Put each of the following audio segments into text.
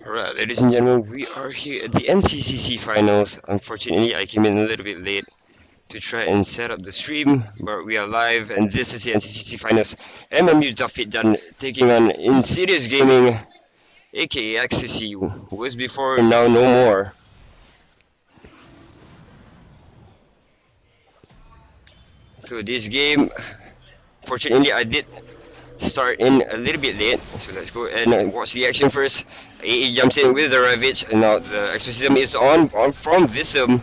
Alright, ladies and gentlemen, we are here at the NCCC finals. Unfortunately, I came in a little bit late to try and set up the stream, but we are live, and this is the NCCC finals. MMU Jafit Jan taking on Insidious Gaming, aka Ecstasy, was before, now no more. So this game, fortunately, I did start in a little bit late, so let's go and watch the action first. AE jumps in with the Ravage, and now the exorcism is on from Visum.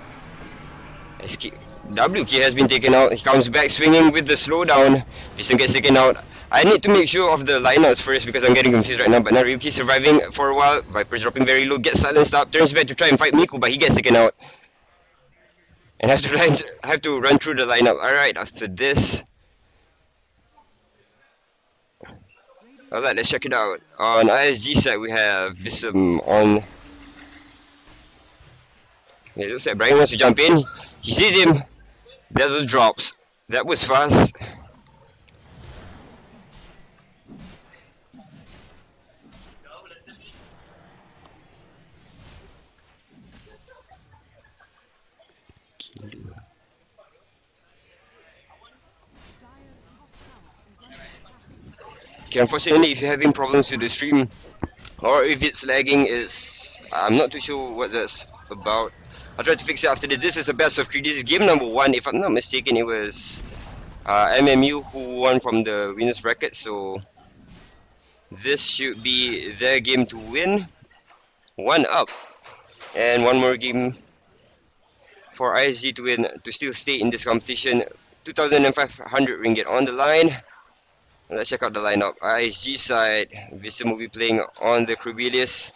WK has been taken out. He comes back swinging with the slowdown. Visum gets taken out. I need to make sure of the lineouts first because I'm getting confused right now. But now Ryuki surviving for a while. Viper's dropping very low, gets silenced up, turns back to try and fight Miku, but he gets taken out. And have to run through the lineup. Alright, after this. Alright, let's check it out. On ISG side, we have Visum on. It looks like Brian wants to jump in. He sees him. There's those drops. That was fast. Okay, unfortunately, if you're having problems with the stream, or if it's lagging, I'm not too sure what that's about. I'll try to fix it after this. This is the best of 3. This is game number 1. If I'm not mistaken, it was MMU who won from the winners bracket. So this should be their game to win. 1 up, and 1 more game for ISG to win to still stay in this competition. 2,500 ringgit on the line. Let's check out the lineup. ISG side, Visum will be playing on the Crubilius.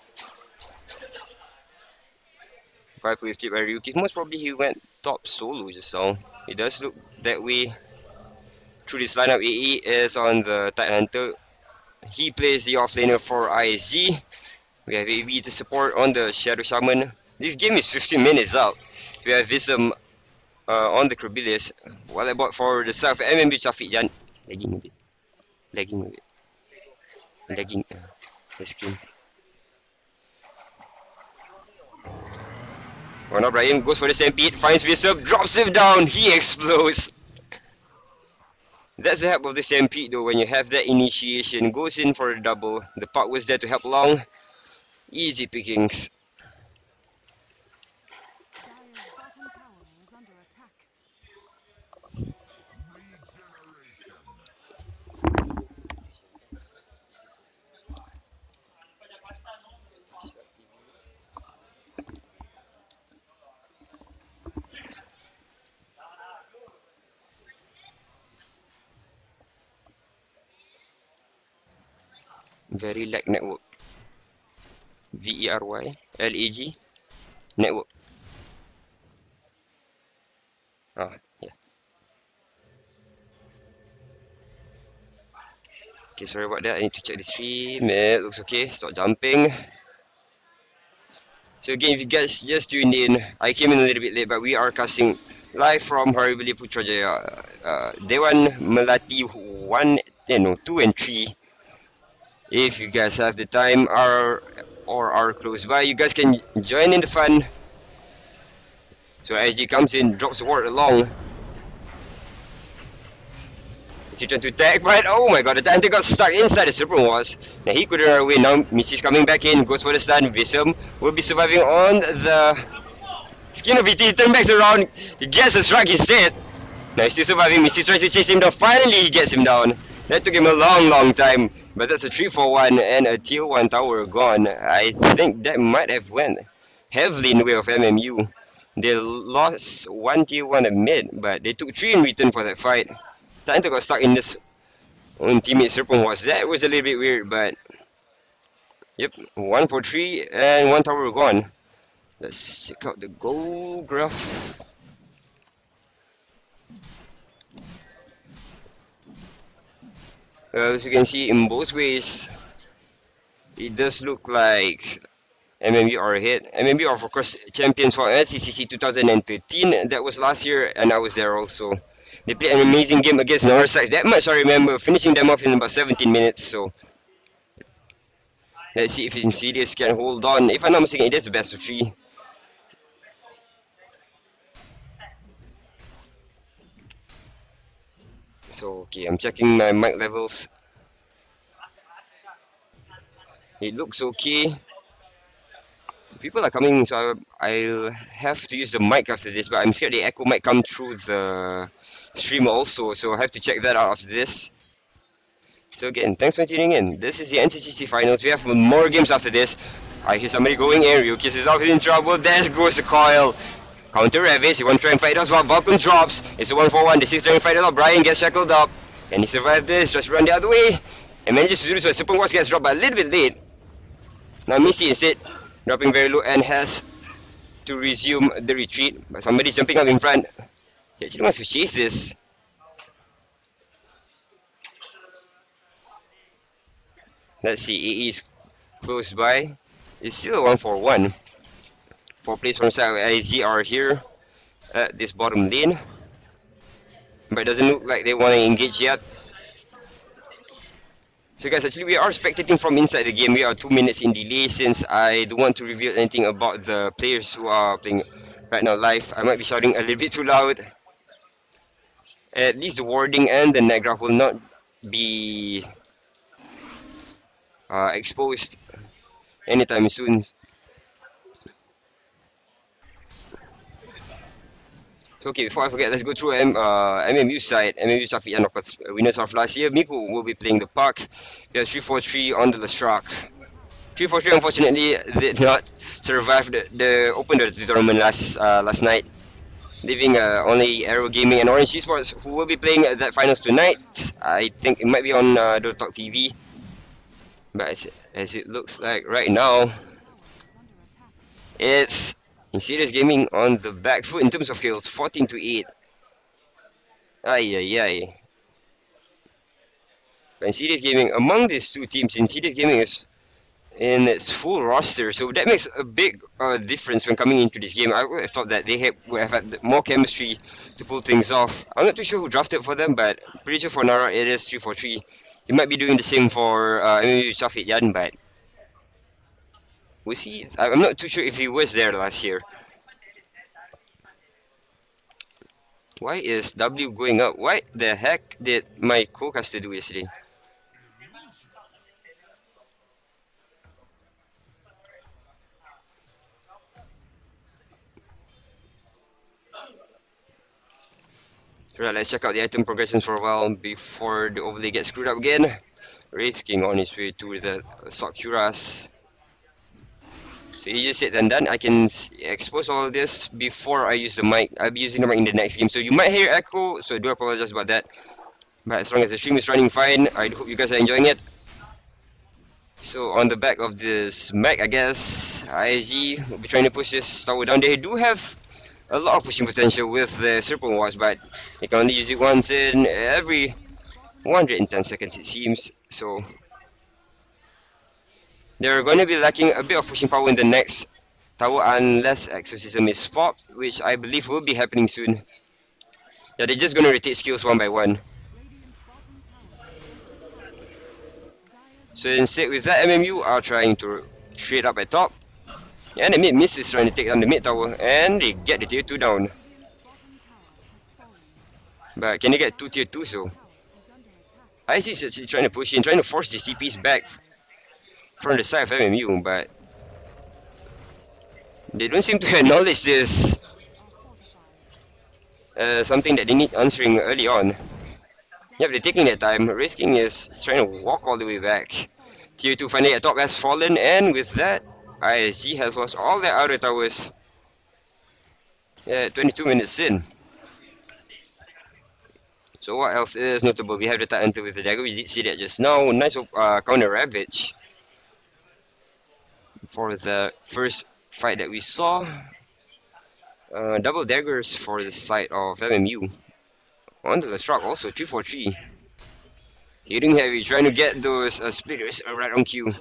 Viper is played by Ryuki. Most probably he went top solo just now. It does look that way. Through this lineup, AE is on the Titan Hunter. He plays the offlaner for ISG. We have AV to support on the Shadow Shaman. This game is 15 minutes out. We have Visum on the Crubilius. While I bought for the side of MMU Chafik Jan. Lagging a bit. Lagging a bit. Lagging the screen. One up, Brian goes for the stampede, finds Visum, drops him down, he explodes. That's the help of the stampede though, when you have that initiation, goes in for a double. The puck was there to help along. Easy pickings. Very lag network. VERY LAG network. Ah, yeah. Okay, sorry about that. I need to check the stream. It looks okay. Stop jumping. So again, if you guys just tuned in, I came in a little bit late, but we are casting live from Haribali Putrajaya. Dewan Melati 2 and 3. If you guys have the time or are close by, you guys can join in the fun. So as he comes in, drops the ward along. He trying to attack, but oh my god, the Titan got stuck inside the Super Wars. Now he couldn't run away. Now Missy's coming back in, goes for the stun. Visum will be surviving on the skin of it. He turns back around, he gets a strike instead. Now he's still surviving. Missy tries to chase him down. Finally, he gets him down. That took him a long time, but that's a 3-4-1 and a tier 1 tower gone. I think that might have went heavily in the way of MMU. They lost 1 tier 1 at mid, but they took 3 in return for that fight. Titan got stuck in this own teammate Serpent was. That was a little bit weird, but yep, 1 for 3 and 1 tower gone. Let's check out the goal graph. As you can see, in both ways, it does look like MMU are ahead. MMU are, of course, champions for NCCC 2013. That was last year, and I was there also. They played an amazing game against Northside. That much I remember, finishing them off in about 17 minutes. So Let's see if Insidious can hold on. If I'm not mistaken, it is the best of 3. So, okay, I'm checking my mic levels. It looks okay. People are coming, so I'll have to use the mic after this, but I'm scared the echo might come through the stream also, so I have to check that out after this. So again, thanks for tuning in. This is the NCCC Finals. We have more games after this. I hear somebody going in. Ryukis is out in trouble. There goes the coil. Counter Revis. He wants to try and fight us, but Vulcan drops. It's a 1-4-1. The 6 trying to fight it out. Brian gets shackled up. Can he survive this? Just run the other way. And manages to do so. Super Wars gets dropped, but a little bit late. Now Missy instead dropping very low and has to resume the retreat. But somebody's jumping up in front. He actually wants to chase this. Let's see. AE is close by. It's still a 1-4-1. 4 players from side ISG are here at this bottom lane. But it doesn't look like they want to engage yet. So guys, actually we are spectating from inside the game. We are 2 minutes in delay since I don't want to reveal anything about the players who are playing right now live. I might be shouting a little bit too loud. At least the warding and the net graph will not be exposed anytime soon. So okay, before I forget, let's go through MMU side. MMU Safi and of course winners of last year. Miku will be playing the puck. We have 3-4-3 on the Lastrak. 3-4-3 unfortunately did not survive the open the tournament last night. Leaving only Aero Gaming and Orange Esports who will be playing that finals tonight. I think it might be on Talk TV. But as it looks like right now, it's Insidious Gaming on the back foot in terms of kills, 14-8. Ay ay ay. But Insidious Gaming, among these two teams, Insidious Gaming is in its full roster, so that makes a big difference when coming into this game. I would have thought that they would have had more chemistry to pull things off. I'm not too sure who drafted for them, but pretty sure for Nara it is 3-4-3. He might be doing the same for MMU Safit Yan, but was he? I'm not too sure if he was there last year. Why is W going up? What the heck did my co-caster do yesterday? Right, let's check out the item progressions for a while before the overlay gets screwed up again. Wraith King on his way to the Sakuras. So easier said than done. I can expose all of this before I use the mic. I'll be using the mic in the next game. So you might hear echo, so I do apologize about that. But as long as the stream is running fine, I hope you guys are enjoying it. So on the back of this mech, I guess, ISG will be trying to push this tower down. They do have a lot of pushing potential with the Serpent Watch, but they can only use it once in every 110 seconds it seems. So they're going to be lacking a bit of pushing power in the next tower unless Exorcism is popped, which I believe will be happening soon. Yeah, they're just going to rotate skills one by one. So instead with that, MMU are trying to trade up at top. And the mid miss is trying to take down the mid tower, and they get the tier 2 down. But can they get 2 tier 2 so? IC is actually trying to push in, trying to force the CPs back from the side of MMU, but they don't seem to acknowledge this something that they need answering early on. Yep, they're taking their time. Risking is trying to walk all the way back. Tier 2 finally at top has fallen, and with that, ISG has lost all their outer towers. Yeah, 22 minutes in. So what else is notable? We have the Titan with the dagger. We did see that just now. Nice counter ravage for the first fight that we saw. Double daggers for the side of MMU. On the Lastrak also 3-4-3. Hitting heavy, trying to get those splitters right on cue.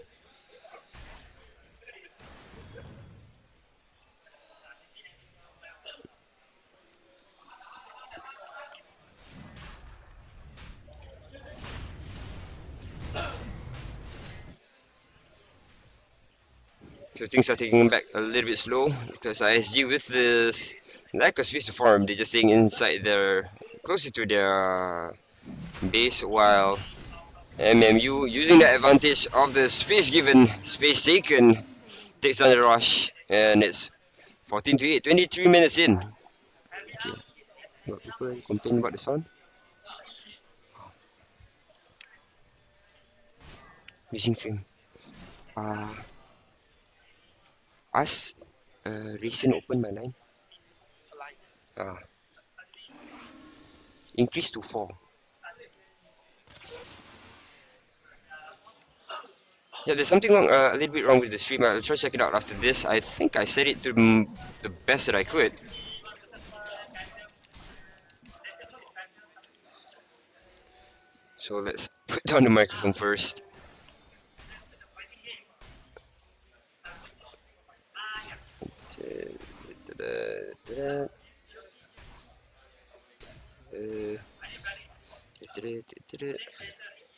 So things are taking back a little bit slow because ISG with this lack of space to farm, they're just staying inside their closer to their base, while MMU using the advantage of the space given, space taken, takes on the rush, and it's 14 to 8, 23 minutes in. Okay. Got people complaining about the sound? Using frame. Us, recent open my line. Uh, increase to 4. Yeah, there's something wrong, a little bit wrong with the stream. I'll try to check it out after this. I think I set it to the best that I could. So let's put down the microphone first.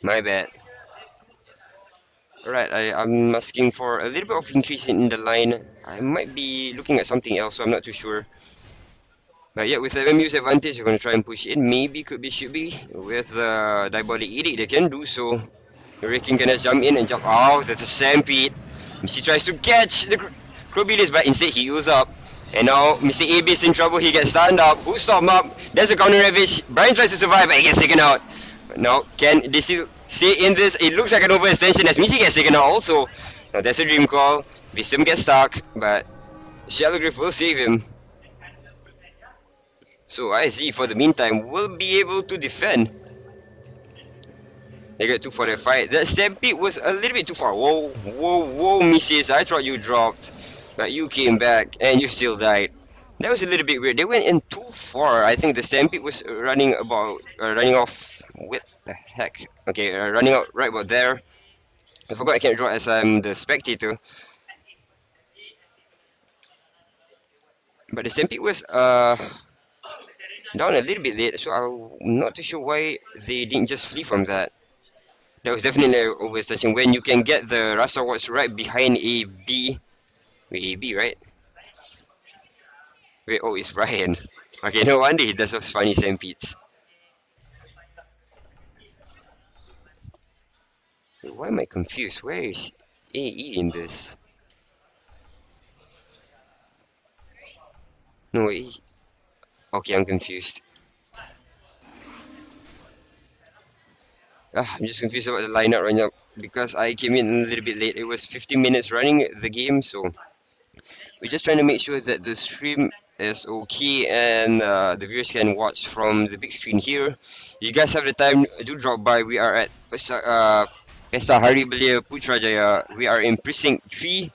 My bad. Alright, I'm asking for a little bit of increase in the line. I might be looking at something else, so I'm not too sure. But yeah, with MMU's advantage, we're going to try and push in. Maybe, could be, should be. With the Diabolic Edict, they can do so. Hurricane gonna jump in and jump out. That's a stampede. Missy tries to catch the Crobillies, but instead he heals up. And now Mr. AB is in trouble. He gets stunned up. Who stop him up? There's a counter ravage. Brian tries to survive, but he gets taken out. But now, can they still stay in this? It looks like an overextension as Missy gets taken out also. Now that's a dream call. Visum gets stuck, but Shallow Griff will save him. So ISG for the meantime will be able to defend. They get 2 for their fight. That stampede was a little bit too far. Whoa, whoa, whoa, Mrs. I thought you dropped. But you came back and you still died. That was a little bit weird. They went in too far. I think the stampede was running off. What the heck? Okay, running out right about there. I forgot I can't draw as I'm the spectator. But the stampede was down a little bit late, so I'm not too sure why they didn't just flee from that. That was definitely overtouching when you can get the Rasta Watch right behind AB. Wait, AB, right? Wait, oh, it's Brian. Okay, no wonder he does those funny stampedes. Wait, why am I confused? Where is AE in this? No, AE. Okay, I'm confused. I'm just confused about the lineup right now because I came in a little bit late. It was 15 minutes running the game, so we're just trying to make sure that the stream is okay and the viewers can watch from the big screen here. If you guys have the time, do drop by. We are at Pesta Hari Belia Putrajaya. We are in precinct 3,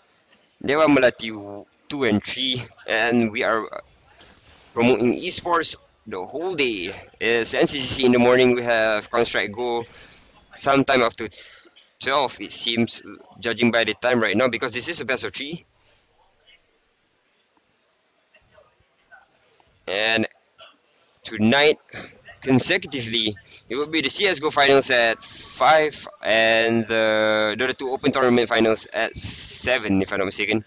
Dewa Melati 2 and 3, and we are promoting esports the whole day. It's NCCC in the morning. We have Counter-Strike Go sometime after 12, it seems, judging by the time right now, because this is a best of 3. And tonight, consecutively, it will be the CSGO finals at 5 and the Dota 2 Open Tournament finals at 7, if I'm not mistaken.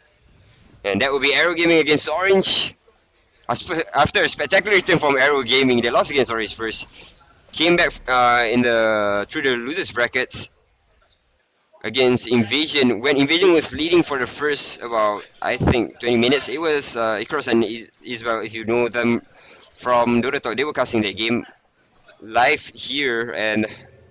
And that will be Aero Gaming against Orange. After a spectacular return from Aero Gaming, they lost against Orange first. Came back through the losers brackets against Invasion. When Invasion was leading for the first about, I think, 20 minutes, it was Ikros and Isabel, if you know them from Dota Talk. They were casting their game live here, and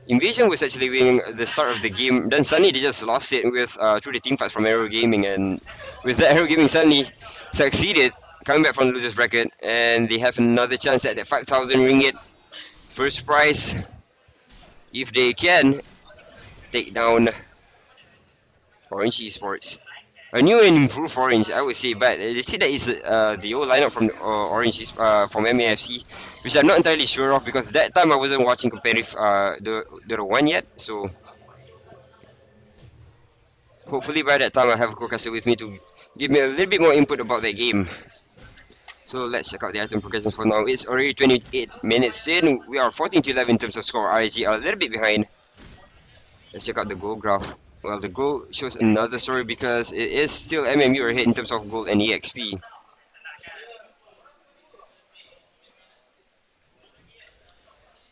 Invasion was actually winning the start of the game. Then suddenly they just lost it with through the team fights from Aero Gaming, and with that, Aero Gaming suddenly succeeded coming back from the losers bracket, and they have another chance at the 5,000 ringgit first prize if they can take down Orange Esports. A new and improved Orange, I would say, but they say that it's the old lineup from Orange from MAFC, which I'm not entirely sure of because that time I wasn't watching competitive the one yet. So hopefully by that time I have Kokasu with me to give me a little bit more input about the game. So let's check out the item progression for now. It's already 28 minutes in. We are 14 to 11 in terms of score. RIG are a little bit behind. Let's check out the goal graph. Well, the goal shows another story because it is still MMU are ahead in terms of goal and EXP.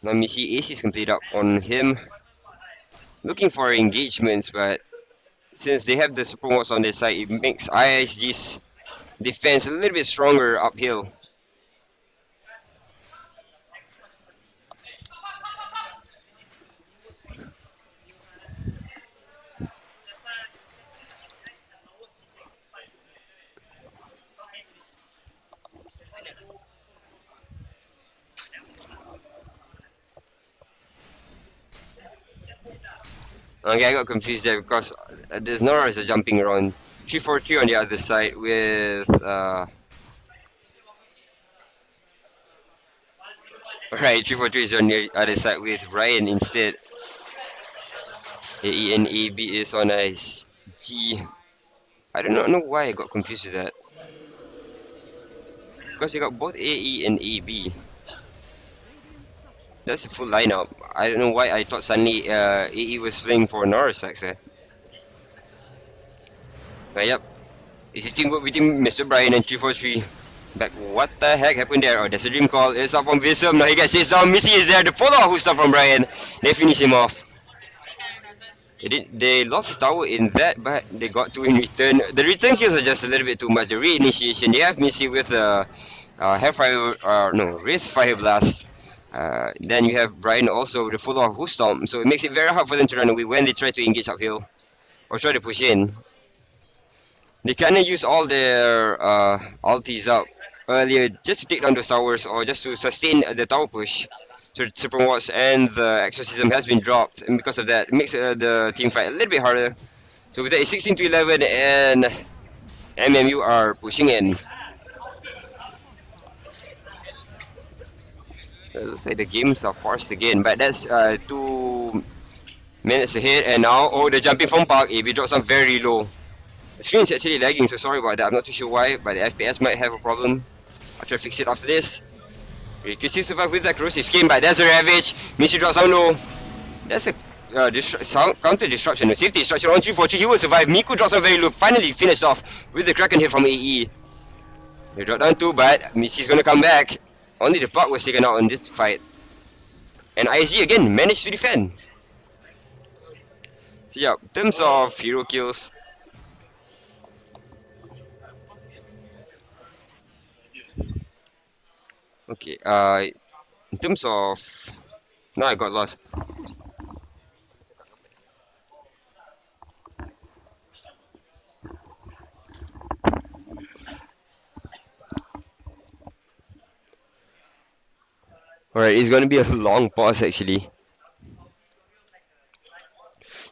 Now we see AC is complete up on him, looking for engagements, but since they have the super mods on their side, it makes ISG's defense a little bit stronger uphill. Okay, I got confused there because there's Nora is jumping around 3-4-3 on the other side with right 3-4-3 is on the other side with Ryan instead. AE and AB is on ISG. I do not know why I got confused with that because you got both AE and AB. That's a full lineup. I don't know why I thought suddenly AE was playing for Norris actually. But yep, it's a teamwork between Mr. Brian and 343. But what the heck happened there? Oh, there's a dream call. It's up from Visum. Now he gets chased down. Missy is there. The follow-up who's up from Brian. They finish him off. They lost the tower in that, but they got two in return. The return kills are just a little bit too much. The reinitiation, they have Missy with Hellfire, no, Wrist Fire Blast. Then you have Brian also with the follow-up Who Stomp. So it makes it very hard for them to run away when they try to engage uphill or try to push in. They kind of use all their ultis up earlier just to take down those towers or just to sustain the tower push. So the super watts and the exorcism has been dropped, and because of that, it makes the team fight a little bit harder. So with that, it's 16-11, and MMU are pushing in. Let's say the games are forced again, but that's 2 minutes ahead, and now the jumping from Park, AB drops down very low. The screen is actually lagging, so sorry about that. I'm not too sure why, but the FPS might have a problem. I'll try to fix it after this. You can still survive with that corrosive skin, but there's a Ravage. Misty drops down low. That's a counter destruction, a safety destruction on 343. He will survive. Miku drops down very low. Finally finished off with the Kraken hit from AE. They drop down 2, but Misty's gonna come back. Only the Park was taken out in this fight. And ISG again managed to defend. So yeah, in terms of hero kills, okay, in terms of... No, I got lost. Alright, it's gonna be a long pause actually.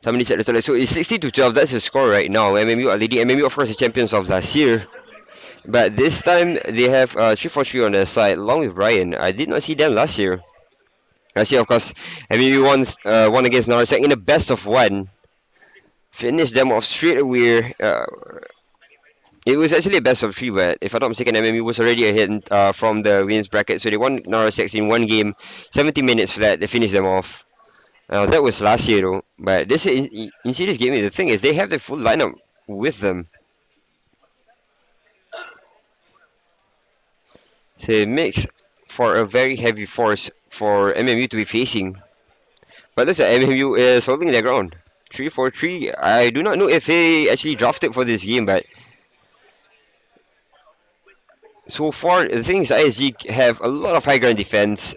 Somebody said the toilet. So it's 60-12, that's the score right now. MMU are leading. MMU of course the champions of last year. But this time they have 3-4-3 on their side along with Brian. I did not see them last year. Last year of course MMU won against Narsec in a best of one. Finished them off straight away. It was actually a best of 3, but if I'm not mistaken, MMU was already ahead from the wins bracket. So they won Narsec in one game, 70 minutes flat. They finished them off. That was last year though. But this in series gaming, the thing is they have the full lineup with them. So it makes for a very heavy force for MMU to be facing. But looks like MMU is holding their ground. 3-4-3. I do not know if they actually drafted for this game, but so far the thing is ISG have a lot of high ground defense.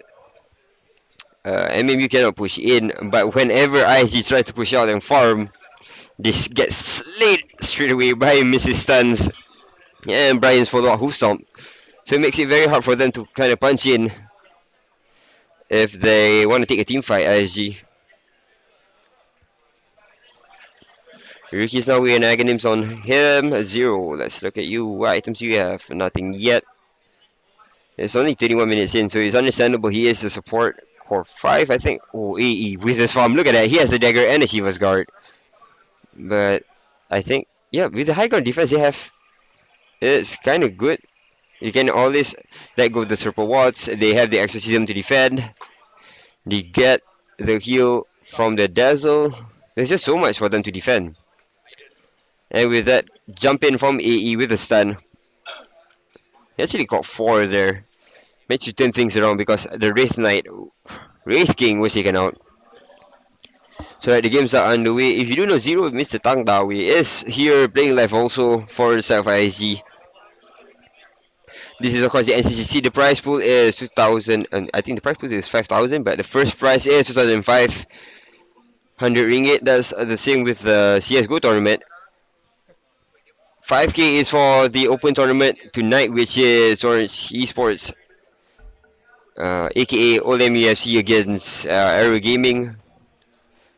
MMU cannot push in, but whenever ISG try to push out and farm, this gets slayed straight away by Mrs. Stuns and Brian's follow-up Hoof Stomp. So it makes it very hard for them to kind of punch in if they want to take a team fight, ISG. Ricky's now with an Aghanims on him, 0. Let's look at you. What items do you have? Nothing yet. It's only 31 minutes in, so it's understandable he is a support core 5, I think. Oh, AE with his farm. Look at that. He has a dagger and a Shiva's guard. But I think, yeah, with the high ground defense they have, it's kind of good. You can always let go of the Super Watts. They have the exorcism to defend. They get the heal from the Dazzle. There's just so much for them to defend. And with that jump in from AE with a stun, he actually got 4 there. Managed to turn things around because the Wraith King was taken out. So that the games are underway. If you do know, Zero, Mr. Tang Dawi is here playing live also for the side of ISG. This is of course the NCCC. The prize pool is 2,000, and I think the prize pool is 5,000, but the first prize is 2,500 ringgit. That's the same with the CS:GO tournament. 5K is for the open tournament tonight, which is Orange Esports, aka Olem UFC against Aero Gaming.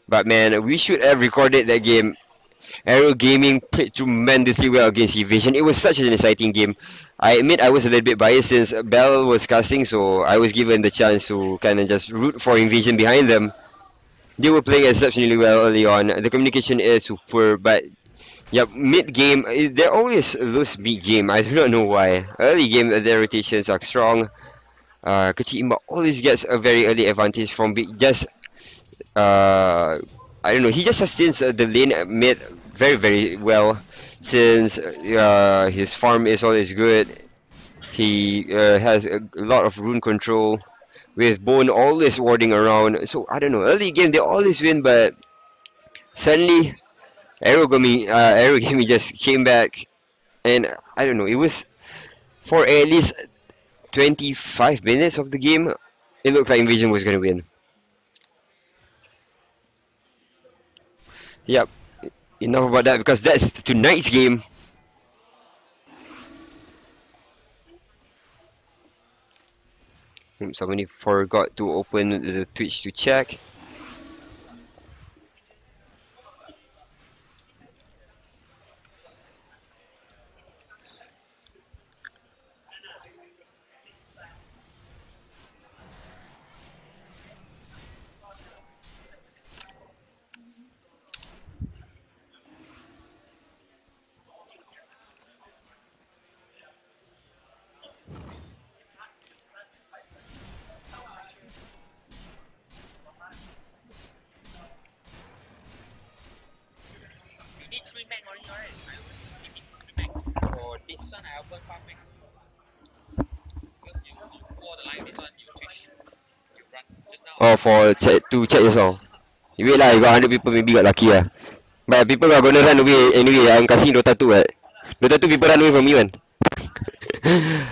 But man, we should have recorded that game. Aero Gaming played tremendously well against Evasion. It was such an exciting game. I admit I was a little bit biased since Bell was casting, so I was given the chance to kind of just root for Invasion behind them. They were playing exceptionally well early on. The communication is super, but yeah, mid game they always lose mid game. I do not know why. Early game their rotations are strong. Kachima always gets a very early advantage from just I don't know. He just sustains the lane mid very well since his farm is always good. He has a lot of rune control with Bone always warding around. So I don't know. Early game they always win, but suddenly Arrow Gaming just came back, and I don't know. It was for at least 25 minutes of the game. It looked like Invasion was gonna win. Yep. Enough about that because that's tonight's game. Somebody forgot to open the Twitch to check. Oh, for to check yourself. You wait lah, you got 100 people, maybe got lucky lah. But people are gonna run away anyway. I'm casting Dota 2 right? Dota 2 people run away from me man.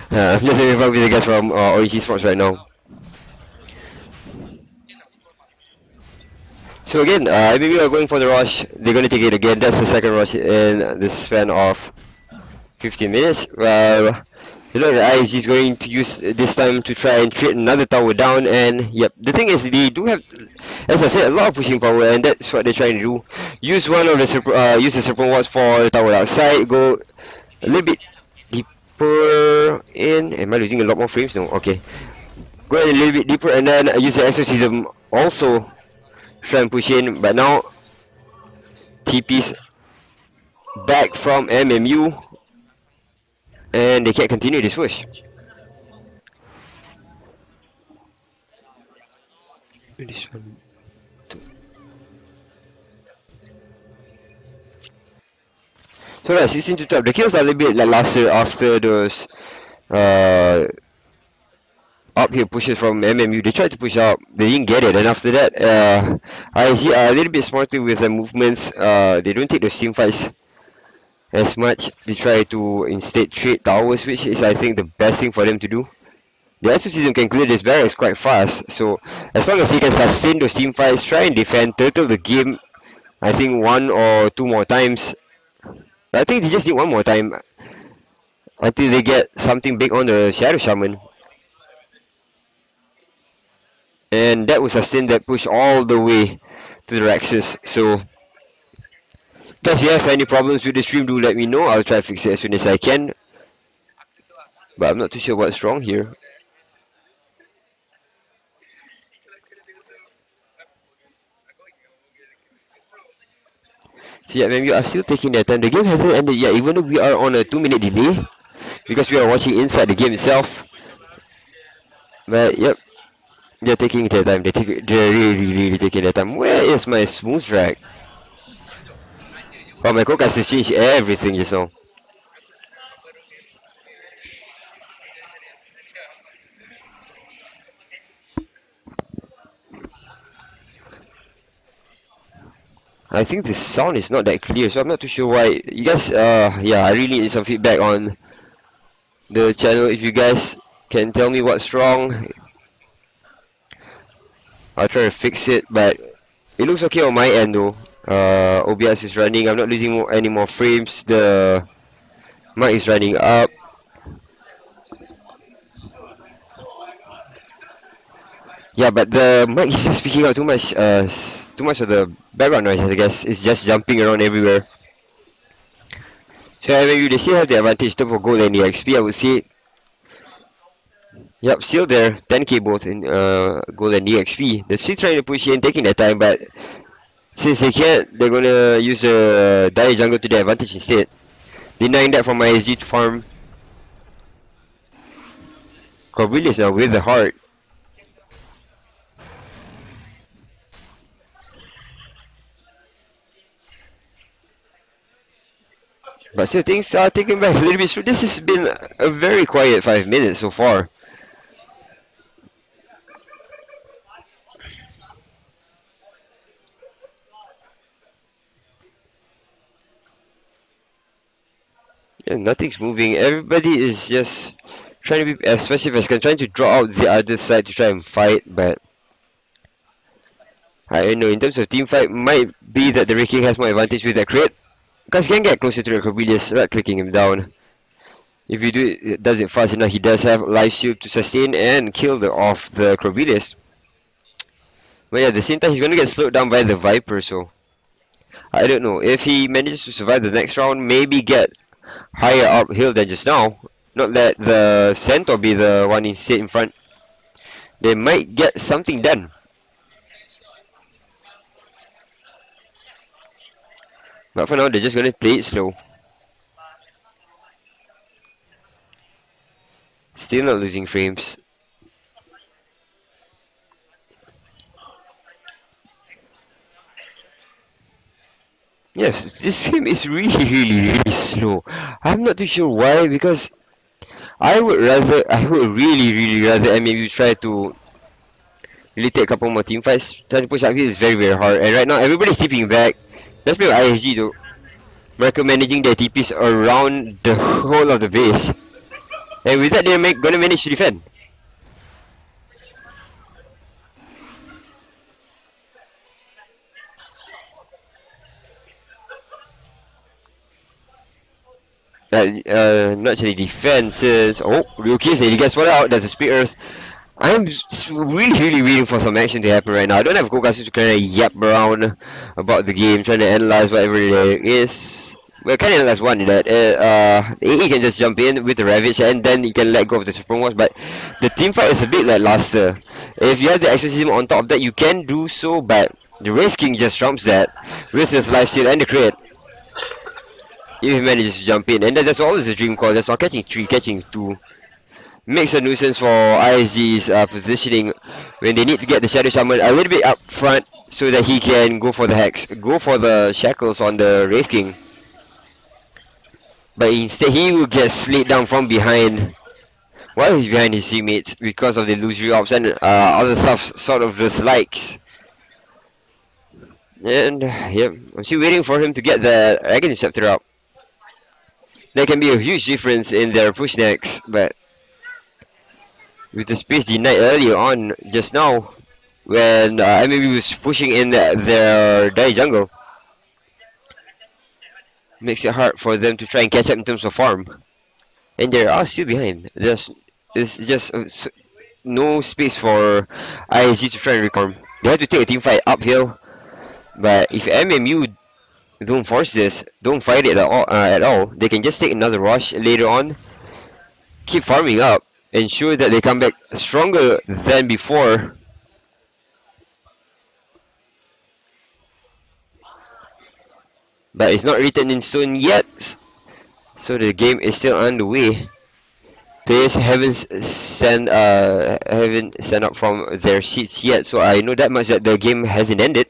I'm just having fun with the guys from Orange Esports right now. So again, maybe are going for the rush. They're gonna take it again. That's the second rush in the span of 15 minutes. Well, you know the ISG is going to use this time to try and create another tower down. And yep, the thing is they do have, as I said, a lot of pushing power, and that's what they're trying to do. Use one of the use the super wards for the tower outside. Go a little bit deeper in. Am I losing a lot more frames? No. Okay. Go a little bit deeper and then use the exorcism also. Try and push in, but now TP's back from MMU and they can't continue this push. So yeah, 16 to 12. The kills are a little bit like last year after those up here pushes from MMU. They tried to push up, they didn't get it, and after that, ISG are a little bit smarter with their movements. They don't take those team fights as much. They try to instead trade towers, which is I think the best thing for them to do. The exorcism can clear this barracks quite fast, so as long as he can sustain those team fights, try and defend, turtle the game, I think 1 or 2 more times. I think they just need 1 more time until they get something big on the Shadow Shaman. And that will sustain that push all the way to the Rexes. So if you have any problems with the stream, do let me know. I'll try to fix it as soon as I can. But I'm not too sure what's wrong here. So yeah, man, we are still taking their time. The game hasn't ended yet, even though we are on a 2-minute delay. Because we are watching inside the game itself. But yep, they're taking their time. They're really taking their time. Where is my smooth drag? Oh, my cook has to change everything just now. I think the sound is not that clear, so I'm not too sure why. You guys, yeah, I really need some feedback on the channel. If you guys can tell me what's wrong, I'll try to fix it. But it looks okay on my end though. OBS is running. I'm not losing any more frames. The mic is running up. Yeah, but the mic is just picking out too much. Too much of the background noise. I guess it's just jumping around everywhere. So MMU, they still have the advantage though for gold and EXP. I would say. Yep, still there. 10k both in gold and EXP. They're still trying to push in, taking their time, but since they can't, they're gonna use a dire jungle to their advantage instead. Denying that from ISG to farm. Corvelius now with the heart. But still things are taking back a little bit. So this has been a very quiet 5 minutes so far. Yeah, nothing's moving. Everybody is just trying to be as passive as can, trying to draw out the other side to try and fight, but I don't know, in terms of team fight, might be that the Raking has more advantage with that crit. Because he can get closer to the Corvelius, right clicking him down. If you do it, does it fast enough, he does have life shield to sustain and kill off the Corvelius. But yeah, at the same time, he's gonna get slowed down by the Viper, so I don't know. If he manages to survive the next round, maybe get higher uphill than just now. Not let the Centaur be the one instead in front. They might get something done. But for now, they're just gonna play it slow. Still not losing frames. Yes, this game is really slow. I'm not too sure why, because I would really rather MMU try to really take a couple more team fights. Trying to push uphill is very hard, and right now everybody's tipping back. Let's play with ISG though. Micromanaging their TPs around the whole of the base. And with that, they're gonna manage to defend. Not actually defenses. Oh, Ryuki said he gets one out. There's a Speed Earth. I'm really waiting for some action to happen right now. I don't have Gogasu to kind of yap around about the game, trying to analyze whatever there is. Well, kind of analyze one that AE can just jump in with the Ravage and then you can let go of the Supreme Watch. But the team fight is a bit like lackluster. If you have the Exorcism on top of that, you can do so, but the Wraith King just trumps that with his life steal and the crit. If he manages to jump in, and that's always a dream call. That's all, catching 3, catching 2. Makes a nuisance for ISG's positioning when they need to get the Shadow Shaman a little bit up front so that he can go for the Hex, go for the Shackles on the Wraith King. But instead he will get slayed down from behind while he's behind his teammates because of the illusory ops and other stuff sort of dislikes. And yeah, I'm still waiting for him to get the Aghanim Scepter up. There can be a huge difference in their push next, but with the space denied earlier on just now when MMU was pushing in their dire jungle, makes it hard for them to try and catch up in terms of farm, and they are still behind. There's just no space for ISG to try and recover. They have to take a team fight uphill, but if MMU don't force this, don't fight it at all, they can just take another rush later on, keep farming up, ensure that they come back stronger than before. But it's not written in stone yet, so the game is still underway. Players haven't stand up from their seats yet, so I know that much that the game hasn't ended.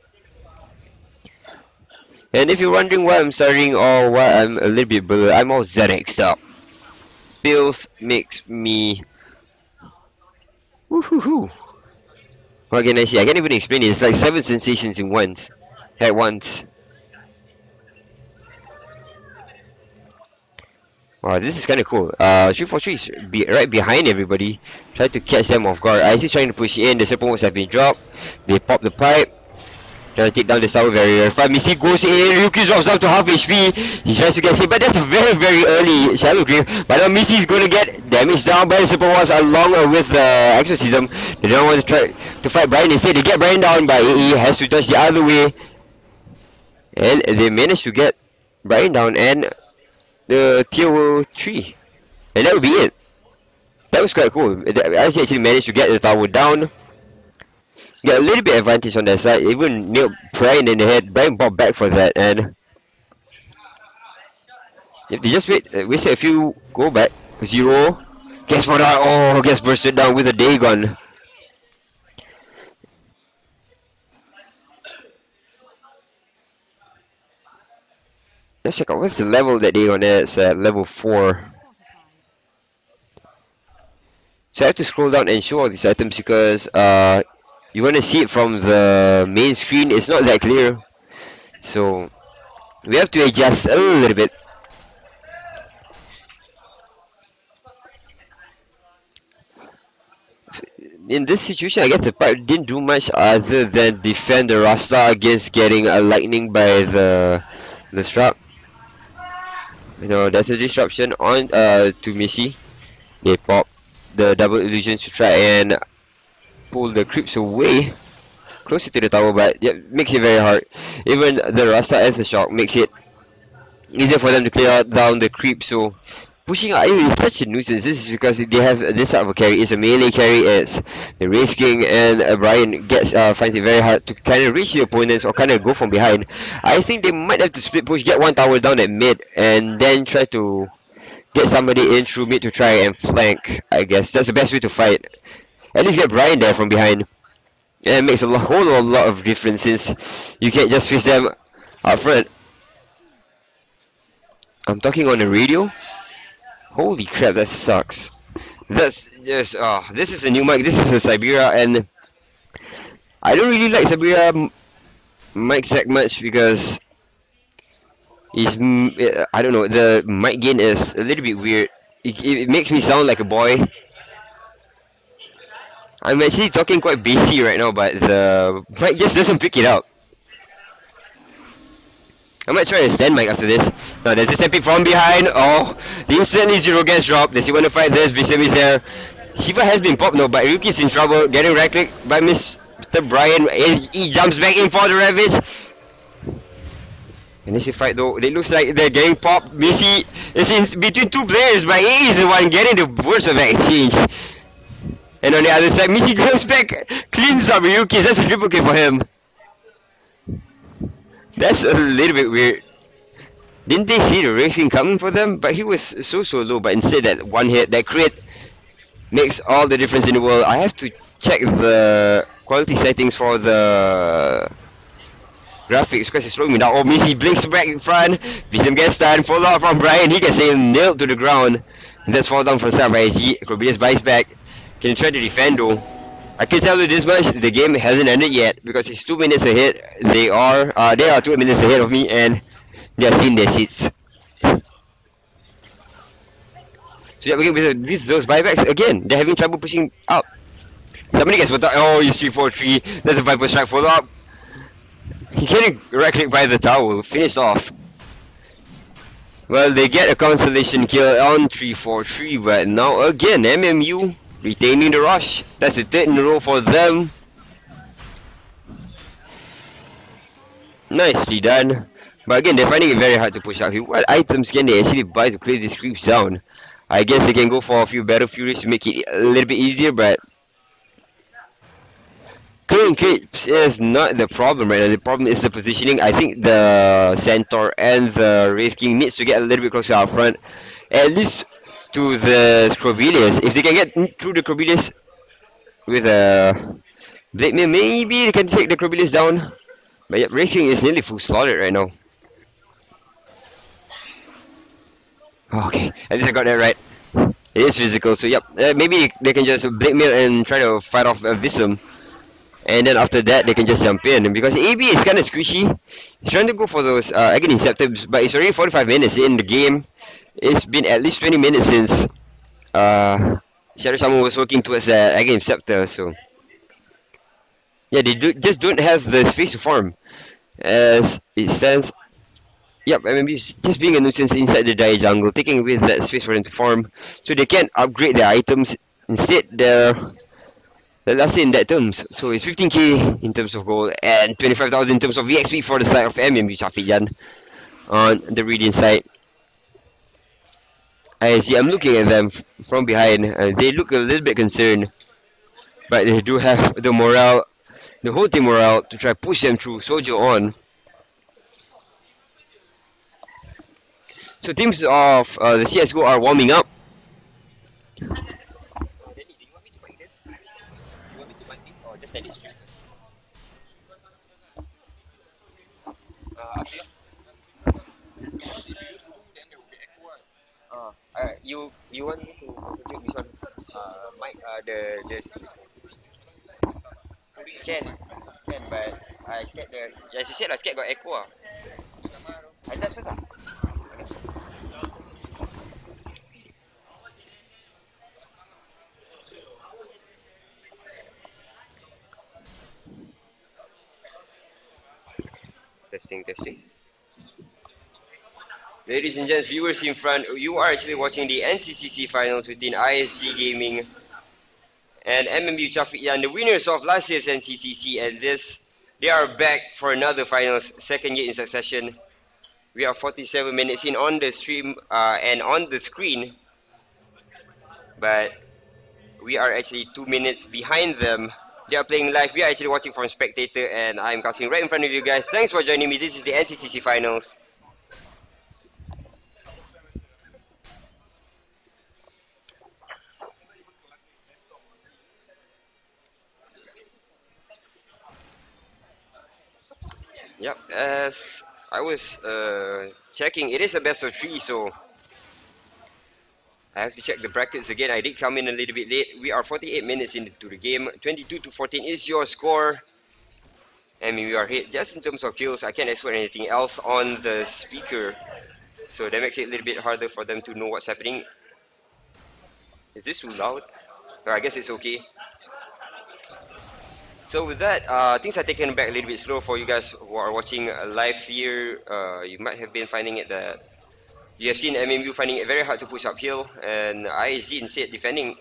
And if you're wondering why I'm starting or why I'm a little bit blurred, I'm all ZX up. Pills makes me woohoo. What can I say? I can't even explain it. It's like 7 sensations in once. At once. Wow, this is kind of cool. 343 is right behind everybody. Try to catch them off guard. I see trying to push in. The support have been dropped. They pop the pipe. Trying to take down the tower very fast. Missy goes in. Ryuki drops down to half HP. He tries to get hit, but that's a very, very early shallow grave. But now Missy is going to get damaged down by the support walls along with exorcism. They don't want to try to fight Brian. Instead, they get Brian down, but he has to touch the other way. And they manage to get Brian down and the tier 3. And that would be it. That was quite cool. I actually managed to get the tower down. Get a little bit advantage on that side. Even nailed Brian in the head. Brian popped back for that, and if they just wait a few, go back. 0. Guess what? Oh, gets bursted down with a Dagon. Let's check out what's the level that Dagon is at. Level 4. So I have to scroll down and show all these items because you want to see it from the main screen. It's not that clear, so we have to adjust a little bit. In this situation, I guess the pipe didn't do much other than defend the Rasta against getting a lightning by the truck. You know, that's a disruption on to Missy. They pop the double illusions to try and pull the creeps away closer to the tower, but yeah, makes it very hard. Even the Rasta as the shock makes it easier for them to clear down the creep. So pushing out is such a nuisance. This is because they have this type of carry. It's a melee carry. It's the Race King, and Brian finds it very hard to kind of reach the opponents or kind of go from behind. I think they might have to split push, get one tower down at mid, and then try to get somebody in through mid to try and flank. I guess that's the best way to fight. At least get Brian there from behind. And it makes a whole lot of difference since you can't just face them up front. I'm talking on the radio. Holy crap, that sucks. That's just this is a new mic. This is a Siberia, and I don't really like Siberia mic that much because it's I don't know, the mic gain is a little bit weird. It makes me sound like a boy. I'm actually talking quite bassy right now, but the mic just doesn't pick it up. I might try a stand mic after this. No, there's a stepping from behind. Oh, instantly 0 gets dropped. Does he want to fight this? Visam is there. Shiva has been popped now, but Ryuki's in trouble. Getting right click by Mr. Brian. He jumps back in for the Ravage. And this is fight though. It looks like they're getting popped. Missy is in between two players, but he is the one getting the worst of that exchange. And on the other side, Missy goes back, cleans up Ryuki. That's a triple kill for him. That's a little bit weird. Didn't they see the racing coming for them? But he was so low, but instead that one hit, that crit makes all the difference in the world. I have to check the quality settings for the graphics because it's slowing me down. Oh, Missy blinks back in front. Visam gets stunned, follow up from Brian. He gets nailed to the ground. And that's fall down from start by ISG. Crobius buys back. Can try to defend though. I can tell you this much, the game hasn't ended yet because it's 2 minutes ahead. They are 2 minutes ahead of me and they are seeing their seats. So yeah, with those buybacks again, they're having trouble pushing up. Somebody gets what? Oh, you 3-4-3. There's a Viper strike follow up. He's getting right click by the tower, finished off. Well, they get a consolation kill on 3-4-3, but now again, MMU retaining the rush. That's the 3rd in a row for them. Nicely done. But again, they're finding it very hard to push out here. What items can they actually buy to clear these creeps down? I guess they can go for a few Battle Furies to make it a little bit easier, but clearing creeps is not the problem right now. The problem is the positioning. I think the Centaur and the Wraith King needs to get a little bit closer out front. At least to the Scrovelius. If they can get through the Scrovelius with a Blade Mail, maybe they can take the Scrovelius down. But yeah, Wraith King is nearly full slotted right now. Oh, okay, at least I got that right. It is physical, so yep. Maybe they can just blackmail and try to fight off Visum. And then after that, they can just jump in. Because AB is kind of squishy. He's trying to go for those Agony Inceptives, but it's already 45 minutes in the game. It's been at least 20 minutes since Shadow Shaman was working towards the Agony Scepter, so... Yeah, just don't have the space to farm. As it stands, yep, MMU is just being a nuisance inside the dire jungle, taking away that space for them to farm, so they can't upgrade their items. Instead, they're last in that terms. So it's 15k in terms of gold and 25,000 in terms of VXP for the side of MMU Chafijan on the Radiant side. I see, I'm looking at them from behind. They look a little bit concerned, but they do have the morale, the whole team morale, to try push them through, soldier on. So teams of the CSGO are warming up. You want me to contribute this one? Mike, can, but I scared as you said, I scared got echo. I just testing, testing. Ladies and gents, viewers in front, you are actually watching the NTCC finals between ISG Gaming and MMU Chafiyan, the winners of last year's NTCC, and they are back for another finals, second year in succession. We are 47 minutes in on the stream and on the screen, but we are actually 2 minutes behind them. They are playing live. We are actually watching from spectator, and I'm casting right in front of you guys. Thanks for joining me. This is the NTCC finals. Yep, as I was checking, it is a best of 3, so I have to check the brackets again. I did come in a little bit late. We are 48 minutes into the game. 22-14 is your score. I mean, we are hit just in terms of kills. I can't expect anything else on the speaker, so that makes it a little bit harder for them to know what's happening. Is this too loud? Oh, I guess it's okay. So with that, things are taken back a little bit slow for you guys who are watching live here. You might have been finding it that you have seen MMU finding it very hard to push uphill, and ISG instead defending.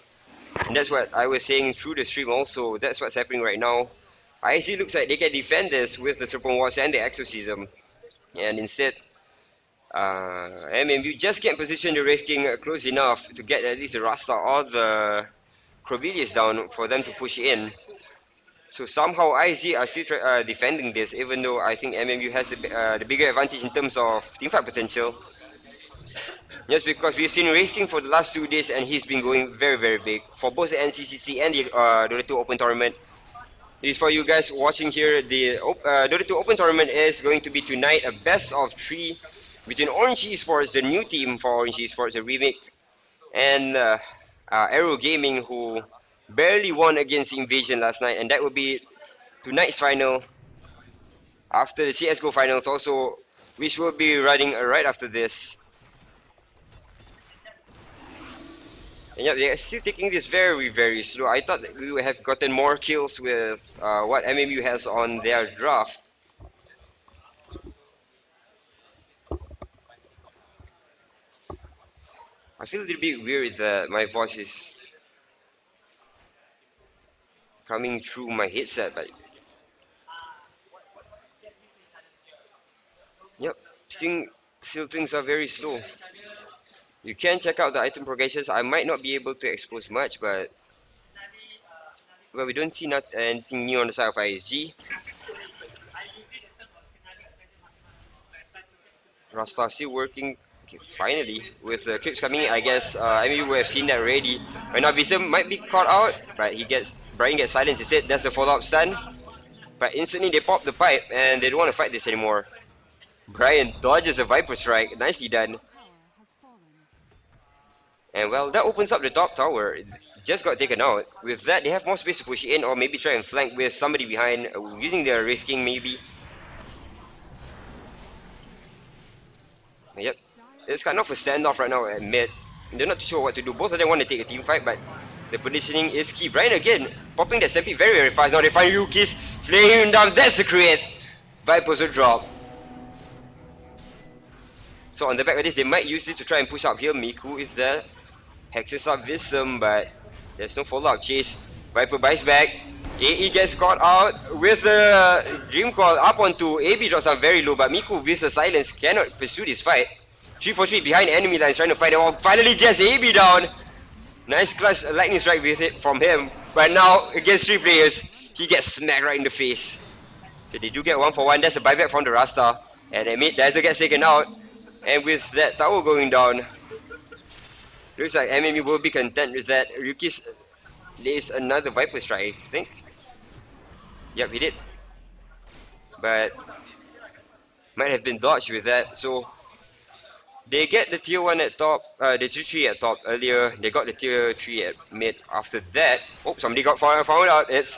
And that's what I was saying through the stream also. That's what's happening right now. ISG looks like they can defend this with the Triple Watch and the Exorcism. And instead, MMU just can't position the Wraith King close enough to get at least the Rasta or the Crovilius down for them to push in. So somehow ISG are still defending this, even though I think MMU has the bigger advantage in terms of teamfight potential. Just because we've seen Racing for the last 2 days, and he's been going very, very big for both the NCCC and the Dota 2 Open Tournament. For you guys watching here, the Dota 2 Open Tournament is going to be tonight a best of 3 between Orange Esports, the new team for Orange Esports, the remake, and Aero Gaming, who barely won against Invasion last night, and that will be tonight's final after the CSGO finals also, which will be running right after this. And yeah, they're still taking this very, very slow. I thought that we would have gotten more kills with what MMU has on their draft. I feel a little bit weird that my voice is coming through my headset, but yep, still things are very slow. You can check out the item progressions. I might not be able to expose much, but well, we don't see anything new on the side of ISG. Rasta still working. Okay, finally, with the clips coming in, I guess MMU would have seen that already. Right now, Visum might be caught out, but Brian gets silenced instead. That's the follow-up stun. But instantly they pop the pipe, and they don't want to fight this anymore. Brian dodges the Viper Strike. Nicely done. And well, that opens up the top tower. It just got taken out. With that, they have more space to push in or maybe try and flank with somebody behind using their risking maybe. Yep. It's kind of a standoff right now at mid. They're not too sure what to do. Both of them want to take a team fight, but the positioning is key. Brian again, popping that Stampede very, very fast. Now they find Ryukis, slaying him down. That's the crit. Vipers will drop. So on the back of this, they might use this to try and push up here. Miku is there. Hexes up Visum, but there's no follow-up chase. Viper buys back. AE gets caught out with the Dream Call up onto AB, drops down very low, but Miku with the silence cannot pursue this fight. 3-4-3 behind enemy lines, trying to fight them off. Finally just AB down. Nice clutch lightning strike with it from him. But now against 3 players, he gets smacked right in the face. So they do get 1-for-1. That's a buyback from the Rasta. And at mid, Dazzle gets taken out. And with that tower going down, looks like MMU will be content with that. Ryukis lays another Viper strike, I think. Yep, he did. But might have been dodged with that. So they get the tier 1 at top, the tier 3 at top earlier. They got the tier 3 at mid after that. Oh, somebody got found out. It's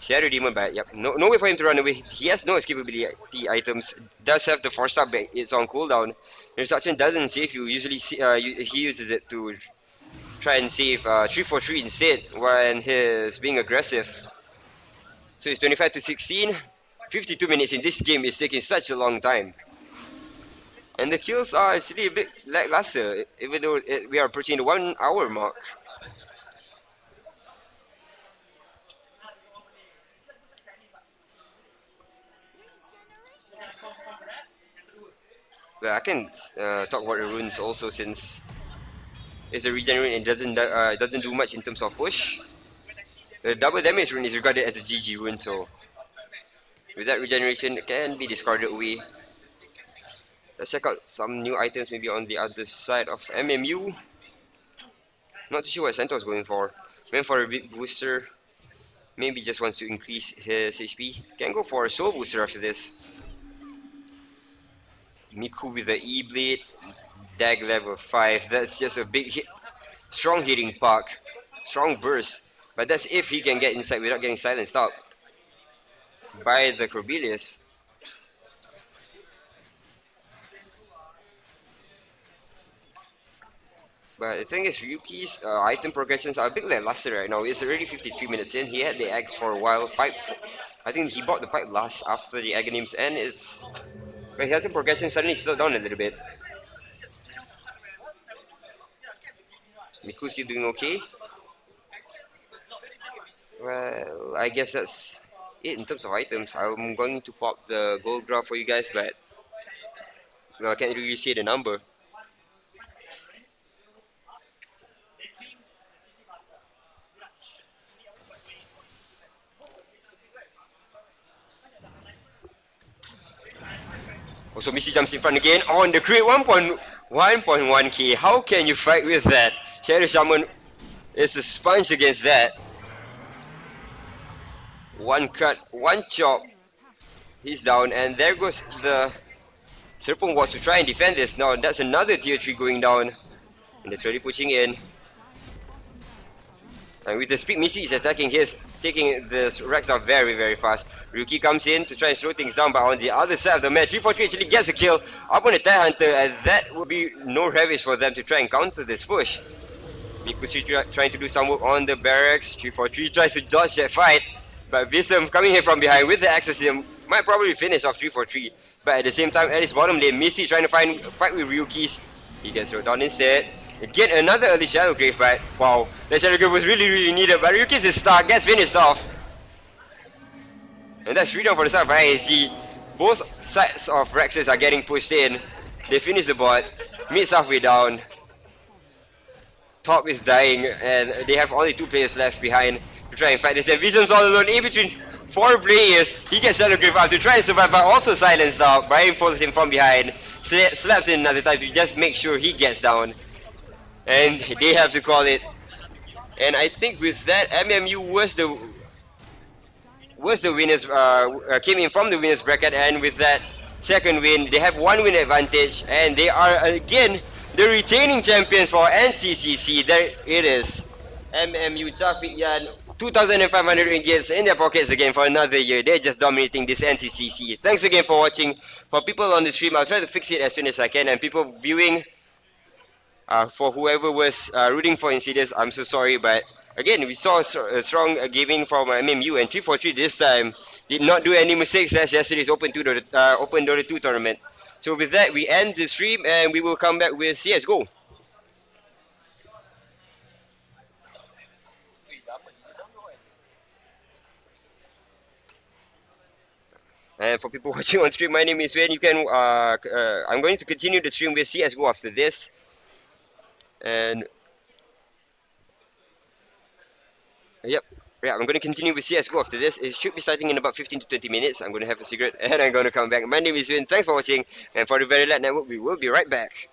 Shadow Demon, but yep, no way for him to run away. He has no escapability items. Does have the 4-star back. It's on cooldown. Instruction doesn't save you. Usually he uses it to try and save 3-4-3 instead when he's being aggressive. So it's 25 to 16. 52 minutes in this game is taking such a long time. And the kills are actually a bit lackluster, even though we are approaching the 1 hour mark. Well, I can talk about the runes also, since it's a regenerate and doesn't do much in terms of push. The double damage rune is regarded as a GG rune, so with that regeneration, it can be discarded away. Let's check out some new items maybe on the other side of MMU. Not too sure what Santo's going for. Went for a big booster. Maybe just wants to increase his HP. Can go for a soul booster after this. Miku with the E-Blade. Dag level 5. That's just a big hit. Strong hitting puck. Strong burst. But that's if he can get inside without getting silenced out by the Corbelius. But the thing is, Ryuki's item progressions are a bit lackluster right now. It's already 53 minutes in. He had the Axe for a while. Pipe, I think he bought the Pipe last after the Aghanims, and it's... But his item progression suddenly slowed down a little bit. Miku's still doing okay. Well, I guess that's it in terms of items. I'm going to pop the gold graph for you guys, but well, I can't really see the number. Also, Missy jumps in front again on the crit. 1.1k. How can you fight with that? Shadow Shaman is a sponge against that. One cut, one chop. He's down, and there goes the Serpent Watch to try and defend this. Now that's another tier 3 going down. And they're slowly pushing in. And with the speed, Missy is attacking his, taking the Rex out very, very fast. Ryuki comes in to try and slow things down, but on the other side of the match, 343 actually gets a kill up on the TIE Hunter, and that would be no ravish for them to try and counter this push. Mikushi trying to do some work on the barracks. 343 tries to dodge that fight, but Visum coming here from behind with the access to him might probably finish off 343. But at the same time, at his bottom lane, Missy trying to fight with Ryuki's. He gets thrown down instead. Again, another early Shadow Grave fight. Wow, that Shadow Grave was really, really needed, but Ryuki's is stuck, gets finished off. And that's 3 down for the side of ISG. Both sides of Rexes are getting pushed in. They finish the bot. Mid's halfway down. Top is dying, and they have only 2 players left behind to try and fight this. And Vision's all alone in between 4 players. He gets Shadow Grave out to try and survive, but also silenced out. Brian follows him from behind. Slaps in another time to just make sure he gets down. And they have to call it. And I think with that, MMU was the winners, came in from the winners bracket, and with that second win, they have 1 win advantage, and they are again the retaining champions for NCCC. There it is. MMU Traffic Yan, 2,500 ringgits in their pockets again for another year. They're just dominating this NCCC. Thanks again for watching. For people on the stream, I'll try to fix it as soon as I can. And people viewing, for whoever was rooting for Insidious, I'm so sorry. But again, we saw a strong giving from MMU, and 343 this time did not do any mistakes as yesterday's Open Dota 2 tournament. So with that, we end the stream and we will come back with CSGO. And for people watching on stream, my name is Wen. You can I'm going to continue the stream with CS:GO after this, and yep, yeah, I'm going to continue with CS:GO after this. It should be starting in about 15 to 20 minutes. I'm going to have a cigarette and I'm going to come back. My name is Wen. Thanks for watching, and for the Very Light Network, we will be right back.